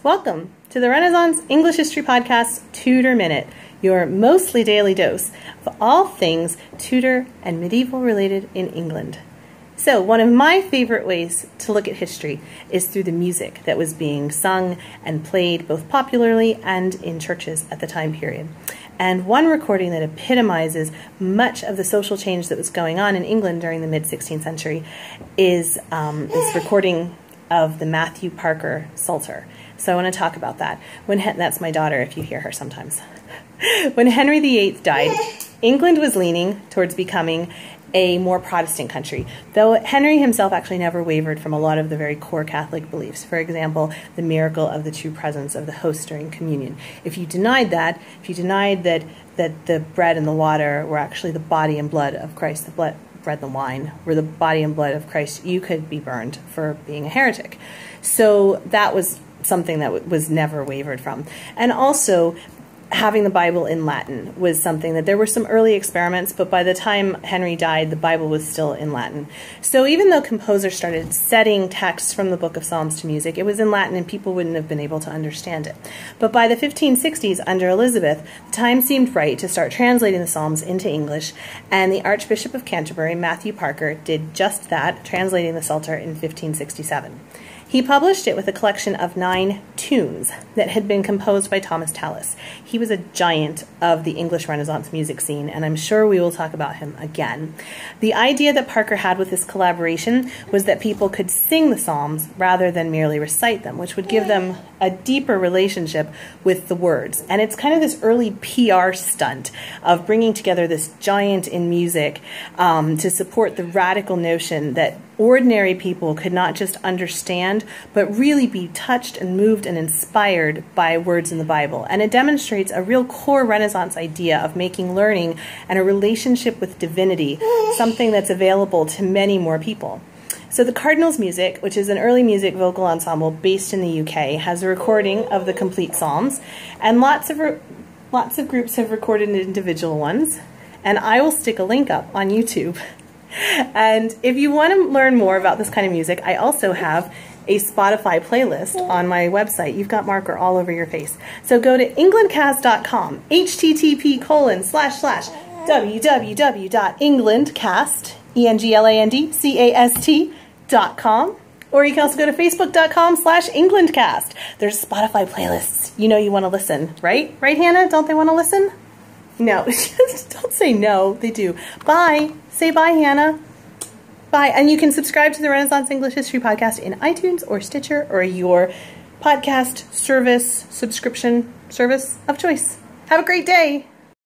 Welcome to the Renaissance English History Podcast, Tudor Minute, your mostly daily dose of all things Tudor and medieval related in England. So, one of my favorite ways to look at history is through the music that was being sung and played both popularly and in churches at the time period. And one recording that epitomizes much of the social change that was going on in England during the mid-16th century is this recording of the Matthew Parker Psalter. So I want to talk about that. That's my daughter, if you hear her sometimes. When Henry VIII died, England was leaning towards becoming a more Protestant country, though Henry himself actually never wavered from a lot of the very core Catholic beliefs. For example, the miracle of the true presence of the host during communion. If you denied that the bread and the water were actually the body and blood of Christ, the bread and the wine were the body and blood of Christ, you could be burned for being a heretic. So that was something that was never wavered from. And also, having the Bible in Latin was something that there were some early experiments, but by the time Henry died, the Bible was still in Latin. So even though composers started setting texts from the Book of Psalms to music, it was in Latin and people wouldn't have been able to understand it. But by the 1560s, under Elizabeth, the time seemed right to start translating the Psalms into English, and the Archbishop of Canterbury, Matthew Parker, did just that, translating the Psalter in 1567. He published it with a collection of 9 tunes that had been composed by Thomas Tallis. He was a giant of the English Renaissance music scene, and I'm sure we will talk about him again. The idea that Parker had with this collaboration was that people could sing the Psalms rather than merely recite them, which would give them a deeper relationship with the words. And it's kind of this early PR stunt of bringing together this giant in music to support the radical notion that ordinary people could not just understand, but really be touched and moved and inspired by words in the Bible. And it demonstrates a real core Renaissance idea of making learning and a relationship with divinity something that's available to many more people. So the Cardinals Music, which is an early music vocal ensemble based in the UK, has a recording of the complete Psalms, and lots of groups have recorded individual ones, and I will stick a link up on YouTube. And if you want to learn more about this kind of music, I also have a Spotify playlist on my website. You've got marker all over your face. So go to englandcast.com, http://www.englandcast.com, or you can also go to facebook.com/englandcast. There's Spotify playlists. You know you want to listen, right? Right, Hannah? Don't they want to listen? No, don't say no. They do. Bye. Say bye, Hannah. Bye. And you can subscribe to the Renaissance English History Podcast in iTunes or Stitcher or your podcast subscription service of choice. Have a great day.